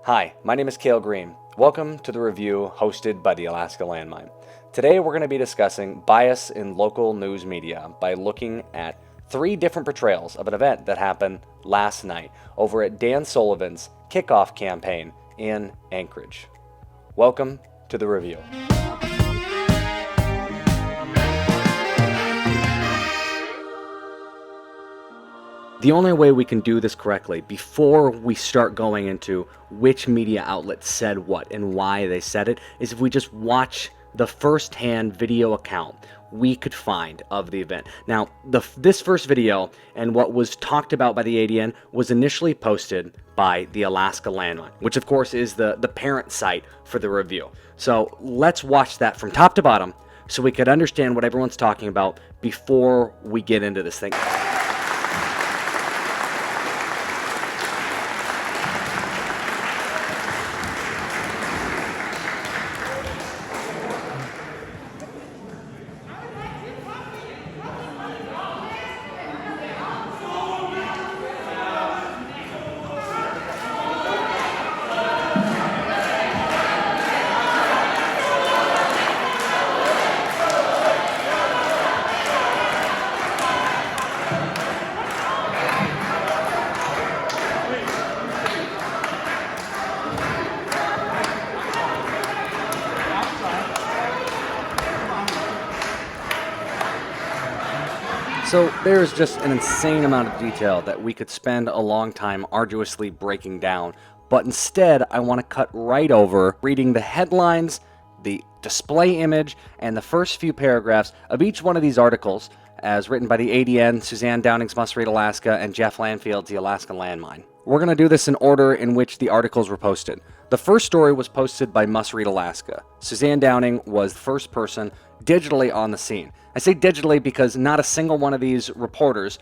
Hi, my name is Cale Green. Welcome to the review hosted by the Alaska Landmine. Today we're going to be discussing bias in local news media by looking at 3 different portrayals of an event that happened last night over at Dan Sullivan's kickoff campaign in Anchorage. Welcome to the review. The only way we can do this correctly before we start going into which media outlet said what and why they said it is if we just watch the first-hand video account we could find of the event. Now, this first video and what was talked about by the ADN was initially posted by the Alaska Landmine, which of course is the parent site for the review. So let's watch that from top to bottom so we could understand what everyone's talking about before we get into this thing. So there's just an insane amount of detail that we could spend a long time arduously breaking down, but instead I want to cut right over reading the headlines, the display image, and the first few paragraphs of each one of these articles as written by the ADN, Suzanne Downing's Must Read Alaska, and Jeff Lanfield's The Alaska Landmine. We're going to do this in order in which the articles were posted. The first story was posted by Must Read Alaska. Suzanne Downing was the first person digitally on the scene. I say digitally because not a single one of these reporters,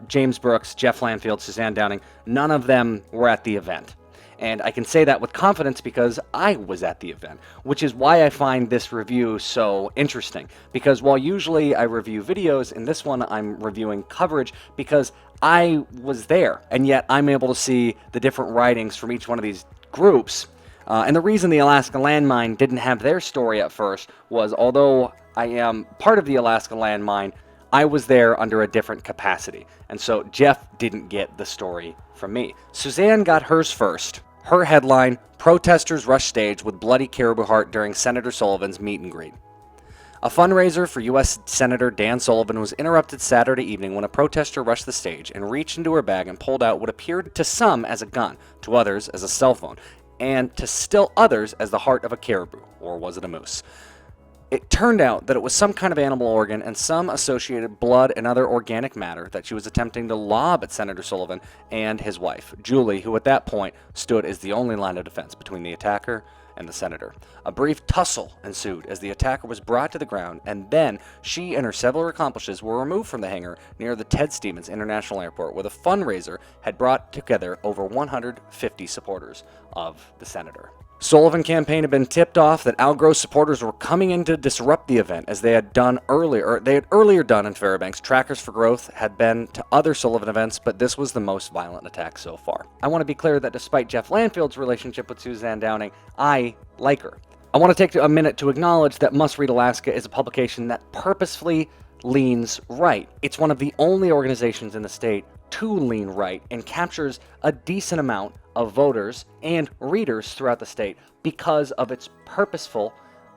James Brooks, Jeff Lanfield, Suzanne Downing, none of them were at the event. And I can say that with confidence because I was at the event, which is why I find this review so interesting. Because while usually I review videos, in this one I'm reviewing coverage because I was there, and yet I'm able to see the different writings from each one of these groups. And the reason the Alaska Landmine didn't have their story at first was, although I am part of the Alaska Landmine, I was there under a different capacity. And so Jeff didn't get the story from me. Suzanne got hers first. Her headline, Protesters Rush Stage with Bloody Caribou Heart During Senator Sullivan's Meet and Greet. A fundraiser for U.S. Senator Dan Sullivan was interrupted Saturday evening when a protester rushed the stage and reached into her bag and pulled out what appeared to some as a gun, to others as a cell phone, and to still others as the heart of a caribou, or was it a moose? It turned out that it was some kind of animal organ and some associated blood and other organic matter that she was attempting to lob at Senator Sullivan and his wife, Julie, who at that point stood as the only line of defense between the attacker and the senator. A brief tussle ensued as the attacker was brought to the ground, and then she and her several accomplices were removed from the hangar near the Ted Stevens International Airport, where the fundraiser had brought together over 150 supporters of the senator. Sullivan campaign had been tipped off that Al Gross supporters were coming in to disrupt the event, as they had earlier done in Fairbanks. Trackers for Growth had been to other Sullivan events, but this was the most violent attack so far. I want to be clear that despite Jeff Lanfield's relationship with Suzanne Downing, I like her. I want to take a minute to acknowledge that Must Read Alaska is a publication that purposefully leans right. It's one of the only organizations in the state to lean right and captures a decent amount of voters and readers throughout the state because of its purposeful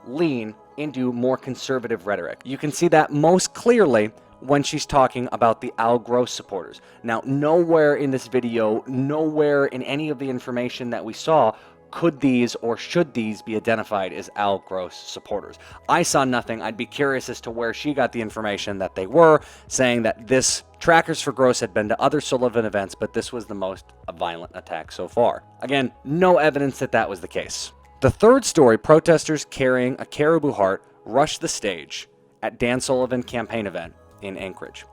lean into more conservative rhetoric. You can see that most clearly when she's talking about the Al Gross supporters. Now, nowhere in this video, nowhere in any of the information that we saw could these or should these be identified as Al Gross supporters. I saw nothing. I'd be curious as to where she got the information that they were, saying that this Trackers for Gross had been to other Sullivan events, but this was the most violent attack so far. Again, no evidence that that was the case. The third story, protesters carrying a caribou heart rushed the stage at Dan Sullivan campaign event in Anchorage.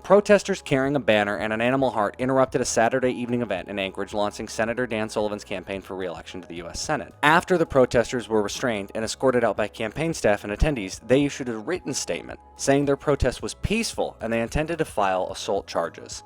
Protesters carrying a banner and an animal heart interrupted a Saturday evening event in Anchorage launching Senator Dan Sullivan's campaign for re-election to the U.S. Senate. After the protesters were restrained and escorted out by campaign staff and attendees, they issued a written statement saying their protest was peaceful and they intended to file assault charges.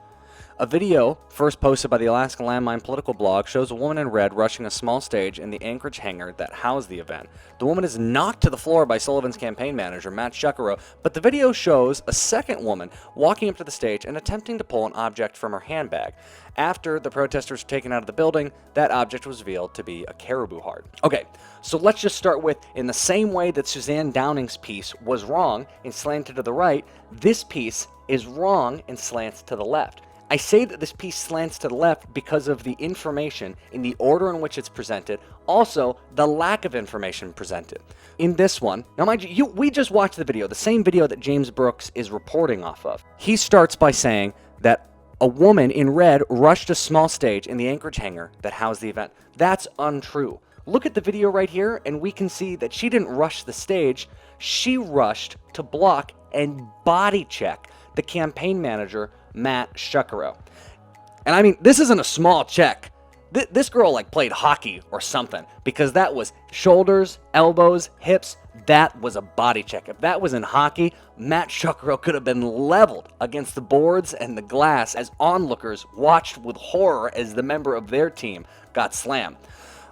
A video first posted by the Alaska Landmine political blog shows a woman in red rushing a small stage in the Anchorage hangar that housed the event. The woman is knocked to the floor by Sullivan's campaign manager, Matt Shuckero, but the video shows a second woman walking up to the stage and attempting to pull an object from her handbag. After the protesters were taken out of the building, that object was revealed to be a caribou heart. Okay, so let's just start with, in the same way that Suzanne Downing's piece was wrong and slanted to the right, this piece is wrong and slants to the left. I say that this piece slants to the left because of the information in the order in which it's presented, also the lack of information presented. In this one, now mind you, we just watched the video, the same video that James Brooks is reporting off of. He starts by saying that a woman in red rushed a small stage in the Anchorage hangar that housed the event. That's untrue. Look at the video right here, and we can see that she didn't rush the stage. She rushed to block and body check the campaign manager, Matt Shuckero. And I mean, this isn't a small check. This girl like played hockey or something, because that was shoulders, elbows, hips. That was a body check. If that was in hockey, Matt Shuckero could have been leveled against the boards and the glass as onlookers watched with horror as the member of their team got slammed.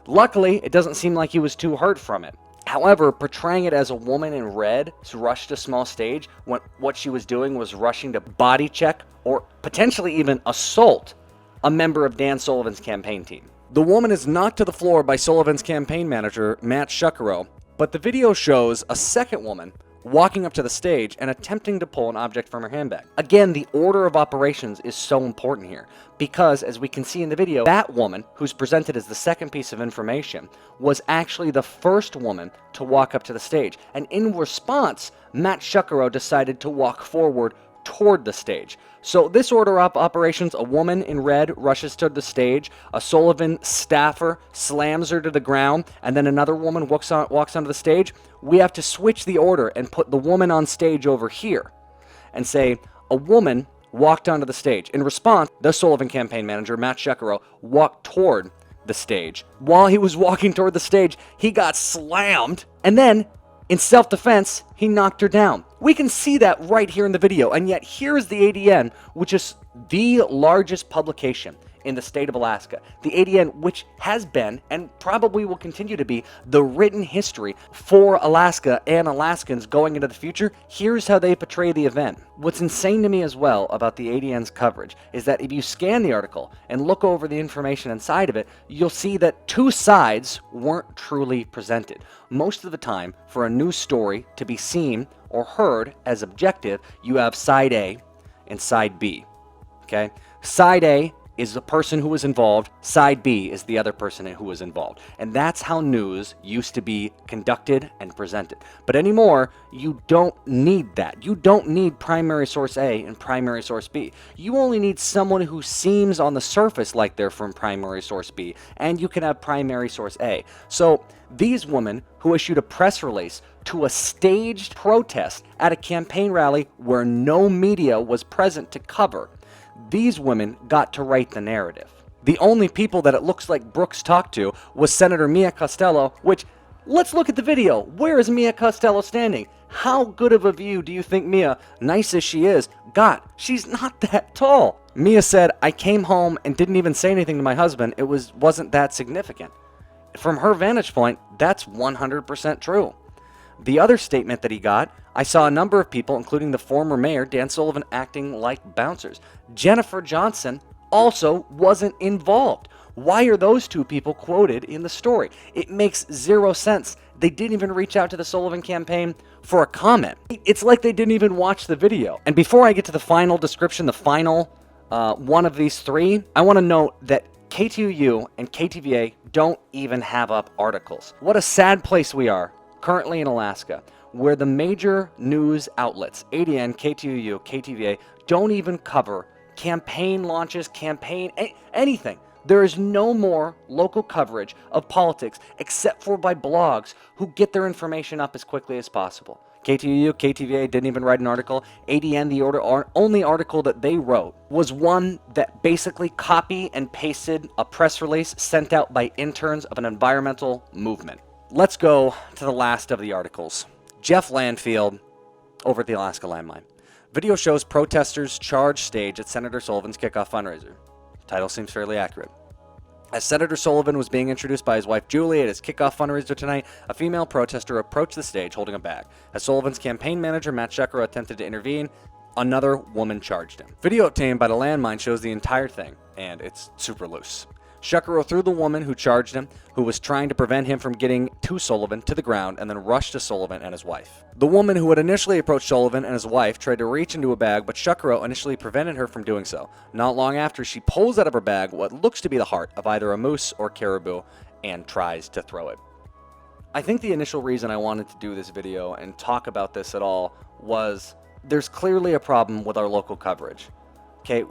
Luckily, it doesn't seem like he was too hurt from it. However, portraying it as a woman in red who rushed a small stage when what she was doing was rushing to body check or potentially even assault a member of Dan Sullivan's campaign team. The woman is knocked to the floor by Sullivan's campaign manager, Matt Shuckero, but the video shows a second woman walking up to the stage and attempting to pull an object from her handbag. Again, the order of operations is so important here because, as we can see in the video, that woman, who's presented as the second piece of information, was actually the first woman to walk up to the stage. And in response, Matt Shuckero decided to walk forward toward the stage. So this order of operations, a woman in red rushes to the stage, a Sullivan staffer slams her to the ground, and then another woman walks onto the stage. We have to switch the order and put the woman on stage over here and say a woman walked onto the stage. In response, the Sullivan campaign manager, Matt Shuckero, walked toward the stage. While he was walking toward the stage, he got slammed, and then in self-defense, he knocked her down. We can see that right here in the video, and yet here's the ADN, which is the largest publication in the state of Alaska. The ADN, which has been, and probably will continue to be, the written history for Alaska and Alaskans going into the future. Here's how they portray the event. What's insane to me as well about the ADN's coverage is that if you scan the article and look over the information inside of it, you'll see that two sides weren't truly presented. Most of the time, for a news story to be seen or heard as objective, you have side A and side B. Okay? Side A is the person who was involved, side B is the other person who was involved. And that's how news used to be conducted and presented. But anymore, you don't need that. You don't need primary source A and primary source B. You only need someone who seems on the surface like they're from primary source B, and you can have primary source A. So these women who issued a press release to a staged protest at a campaign rally where no media was present to cover, these women got to write the narrative. The only people that it looks like Brooks talked to was Senator Mia Costello, which, let's look at the video. Where is Mia Costello standing? How good of a view do you think Mia, nice as she is, got? She's not that tall. Mia said, "I came home and didn't even say anything to my husband. It wasn't that significant." From her vantage point, that's 100% true. The other statement that he got, "I saw a number of people, including the former mayor, Dan Sullivan, acting like bouncers." Jennifer Johnson also wasn't involved. Why are those two people quoted in the story? It makes zero sense. They didn't even reach out to the Sullivan campaign for a comment. It's like they didn't even watch the video. And before I get to the final description, the final one of these three, I want to note that KTUU and KTVA don't even have up articles. What a sad place we are currently in Alaska, where the major news outlets, ADN, KTUU, KTVA, don't even cover campaign launches, anything. There is no more local coverage of politics except for by blogs who get their information up as quickly as possible. KTUU, KTVA didn't even write an article. ADN, the only article that they wrote was one that basically copy and pasted a press release sent out by interns of an environmental movement. Let's go to the last of the articles. Jeff Landfield over at the Alaska Landmine. Video shows protesters charge stage at Senator Sullivan's kickoff fundraiser. The title seems fairly accurate. As Senator Sullivan was being introduced by his wife Julie at his kickoff fundraiser tonight, a female protester approached the stage holding a bag. As Sullivan's campaign manager Matt Shekaro attempted to intervene, another woman charged him. Video obtained by the landmine shows the entire thing, and it's super loose. Shekaro threw the woman who charged him, who was trying to prevent him from getting to Sullivan, to the ground and then rushed to Sullivan and his wife. The woman who had initially approached Sullivan and his wife tried to reach into a bag, but Shekaro initially prevented her from doing so. Not long after, she pulls out of her bag what looks to be the heart of either a moose or caribou and tries to throw it. I think the initial reason I wanted to do this video and talk about this at all was there's clearly a problem with our local coverage. Okay,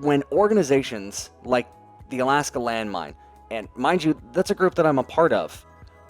when organizations like the Alaska Landmine, and mind you, that's a group that I'm a part of.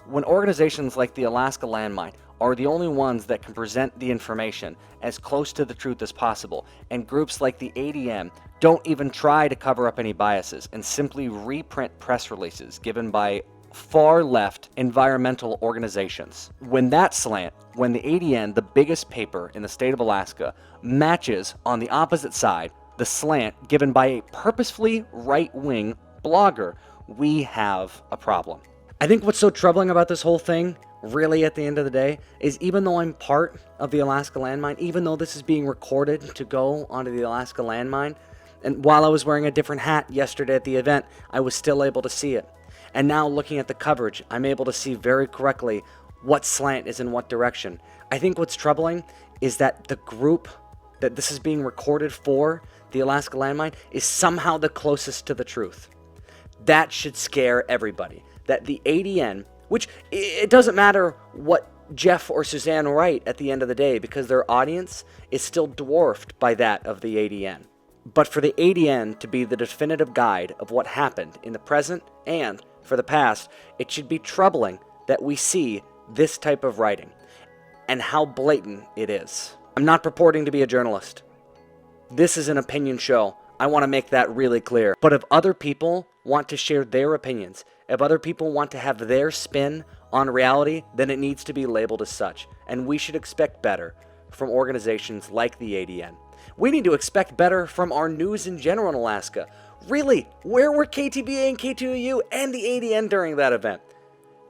When organizations like the Alaska Landmine are the only ones that can present the information as close to the truth as possible, and groups like the ADM don't even try to cover up any biases and simply reprint press releases given by far left environmental organizations. When that slant, when the ADN, the biggest paper in the state of Alaska, matches on the opposite side the slant given by a purposefully right-wing blogger, we have a problem. I think what's so troubling about this whole thing, really at the end of the day, is even though I'm part of the Alaska Landmine, even though this is being recorded to go onto the Alaska Landmine, and while I was wearing a different hat yesterday at the event, I was still able to see it. And now looking at the coverage, I'm able to see very correctly what slant is in what direction. I think what's troubling is that the group that this is being recorded for, the Alaska Landmine, is somehow the closest to the truth. That should scare everybody. That the ADN, which it doesn't matter what Jeff or Suzanne write at the end of the day because their audience is still dwarfed by that of the ADN. But for the ADN to be the definitive guide of what happened in the present and for the past, it should be troubling that we see this type of writing and how blatant it is. I'm not purporting to be a journalist. This is an opinion show. I want to make that really clear. But if other people want to share their opinions, if other people want to have their spin on reality, then it needs to be labeled as such. And we should expect better from organizations like the ADN. We need to expect better from our news in general in Alaska. Really, where were KTBA and K2U and the ADN during that event?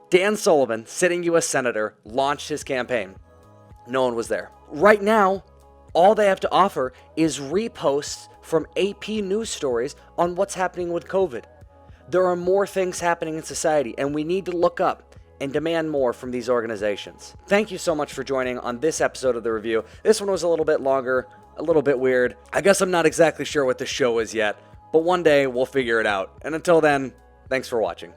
Dan Sullivan, sitting U.S. Senator, launched his campaign. No one was there. Right now, all they have to offer is reposts from AP news stories on what's happening with COVID. There are more things happening in society, and we need to look up and demand more from these organizations. Thank you so much for joining on this episode of The Review. This one was a little bit longer, a little bit weird. I guess I'm not exactly sure what the show is yet, but one day we'll figure it out. And until then, thanks for watching.